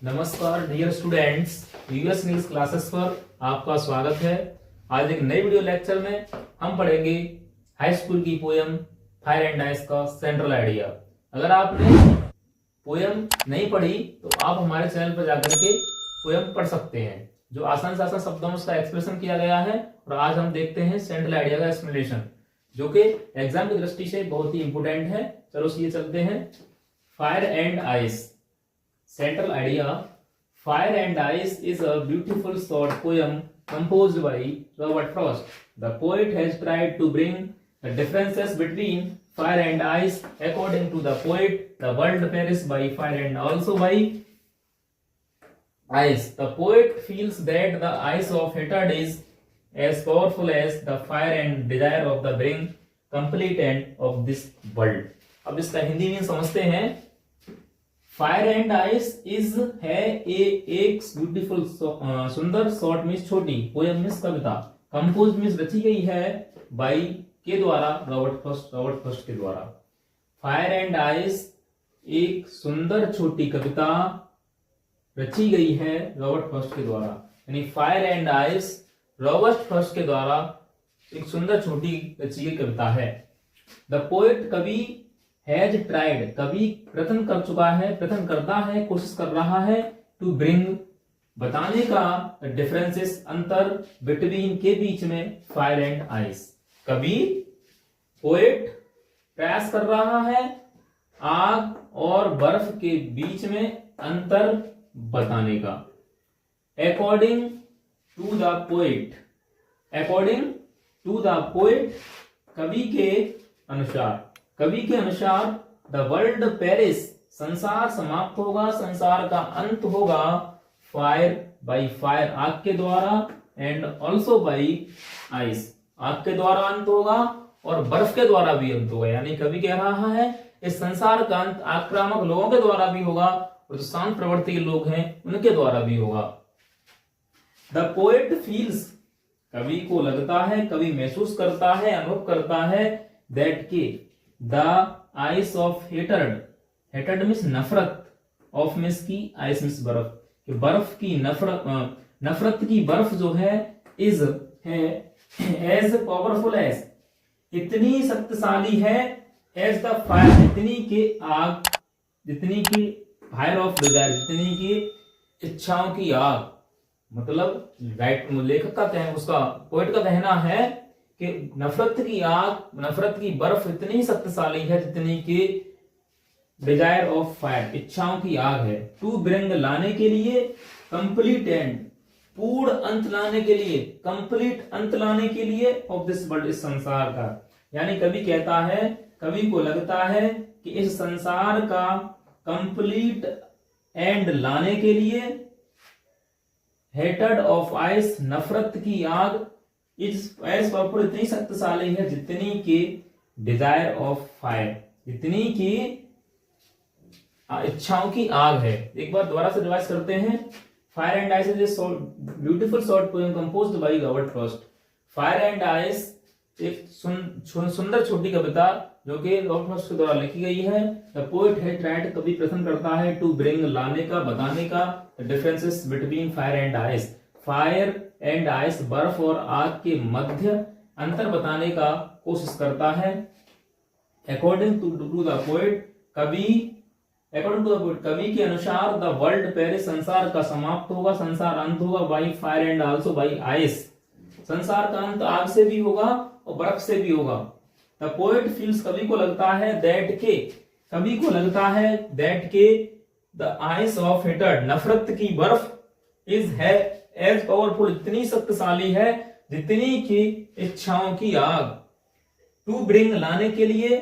नमस्कार dear students, US English classes पर आपका स्वागत है। आज एक नई वीडियो लेक्चर में हम पढ़ेंगे हाई स्कूल की पोयम फायर एंड आइस का सेंट्रल आइडिया। अगर आपने पोयम नहीं पढ़ी तो आप हमारे चैनल पर जाकर के पोयम पढ़ सकते हैं, जो आसान से आसान शब्दों में उसका एक्सप्रेशन किया गया है। और आज हम देखते हैं सेंट्रल आइडिया का एक्सप्लेनेशन, जो कि एग्जाम की दृष्टि से बहुत ही इंपोर्टेंट है। चलो सीधे चलते हैं। Fire and ice Central idea. Fire and Ice is a beautiful short poem composed by Robert Frost. The poet has tried to bring the differences between fire and ice. According to the poet, the world perishes by fire and also by ice. The poet feels that the ice of hatred is as powerful as the fire and desire of the bring complete end of this world. अब इसका हिंदी में समझते हैं। Fire and ice is है एक beautiful सुंदर short means छोटी, poem means कविता, compose means रची गई है, बाई के द्वारा, रॉबर्ट फर्स्ट के द्वारा। फायर एंड आइस एक सुंदर छोटी कविता रची गई है रॉबर्ट फर्स्ट के द्वारा। यानी fire and ice Robert first के द्वारा एक सुंदर छोटी रची गई कविता है। द पोएट कवि हैज ट्राइड, कभी प्रयत्न कर चुका है, प्रयत्न करता है, कोशिश कर रहा है, टू ब्रिंग बताने का, डिफरेंसेस अंतर, बिटवीन के बीच में, फायर एंड आइस। कभी पोएट प्रयास कर रहा है आग और बर्फ के बीच में अंतर बताने का। According to the poet, according to the poet कवि के अनुसार, कवि के अनुसार, द वर्ल्ड पेरिस संसार समाप्त होगा, संसार का अंत होगा, फायर बाई फायर आग के द्वारा, एंड ऑल्सो बाई आइस आग के द्वारा अंत होगा और बर्फ के द्वारा भी अंत होगा। यानी कवि कह रहा है इस संसार का अंत आक्रामक लोगों के द्वारा भी होगा और जो शांत प्रवृत्ति के लोग हैं उनके द्वारा भी होगा। द पोएट फील्स कवि को लगता है, कवि महसूस करता है, अनुभव करता है, दैट के the ice of hatred, hatred means नफरत, ऑफ मीन्स की, आइस मीन्स बर्फ, कि बर्फ की नफरत, नफरत की बर्फ जो है, इज है एज पावरफुल एज, इतनी शक्तिशाली है, एज द फायर जितनी की आग, जितनी की फायर ऑफ डिजायर जितनी की इच्छाओं की आग। मतलब राइट लेखक का कहना, उसका पोएट का कहना है कि नफरत की आग, नफरत की बर्फ इतनी शक्तिशाली है जितनी की डिजायर ऑफ फायर इच्छाओं की आग है। टू ब्रिंग लाने के लिए, कंप्लीट एंड पूर्ण अंत लाने के लिए, कंप्लीट अंत लाने के लिए, ऑफ दिस वर्ल्ड इस संसार का। यानी कवि कहता है, कवि को लगता है कि इस संसार का कंप्लीट एंड लाने के लिए, हेटेड ऑफ आइस नफरत की आग, इज एज पावरफुल इतनी शक्तिशाली है जितनी की डिजायर ऑफ फायर जितनी की इच्छाओं की आग है। एक बार दोबारा से रिवाइज करते हैं। Fire and ice is a beautiful short poem composed by Robert Frost. Fire and ice एक सुंदर छोटी कविता जो कि रॉबर्ट फ्रॉस्ट के द्वारा लिखी गई है। द पोएट हैज ट्राइड, कवि प्रयत्न करता है, टू ब्रिंग लाने का, बताने का, differences between fire and ice, fire and ice बर्फ और आग के मध्य अंतर बताने का कोशिश करता है। अकॉर्डिंग टू द पोएट कवि, अकॉर्डिंग टू द पोएट कवि के अनुसार, द वर्ल्ड पेरिस संसार का समाप्त होगा, संसार अंत होगा, by fire and also by ice संसार का अंत आग से भी होगा और बर्फ से भी होगा। द पोएट फील्स कवि को लगता है, दैट के कवि को लगता है, दैट के द आइस ऑफ हेटर्ड नफरत की बर्फ, इज है एज पावरफुल इतनी शक्तिशाली है जितनी की इच्छाओं की आग। टू ब्रिंग लाने के लिए,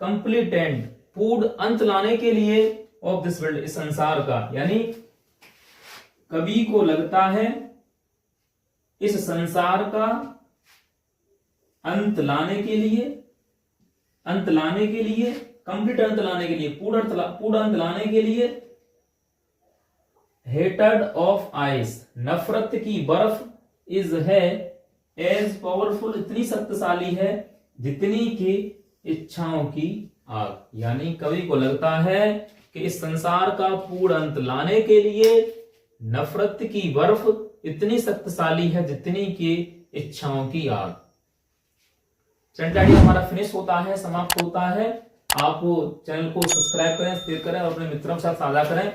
कंप्लीट एंड पूर्ण अंत लाने के लिए, ऑफ दिस वर्ल्ड इस संसार का। यानी कवि को लगता है इस संसार का अंत लाने के लिए, अंत लाने के लिए, कंप्लीट अंत लाने के लिए, पूर्ण अंत लाने के लिए, हेटेड ऑफ आइस नफरत की बर्फ, इज है एज पावरफुल इतनी शक्तिशाली है जितनी की इच्छाओं की आग। यानी कवि को लगता है कि इस संसार का पूर्ण अंत लाने के लिए नफरत की बर्फ इतनी शक्तिशाली है जितनी कि इच्छाओं की आग। चैनल आइडिया हमारा फिनिश होता है, समाप्त होता है। आप चैनल को सब्सक्राइब करें, शेयर करें और अपने मित्रों के साथ साझा करें।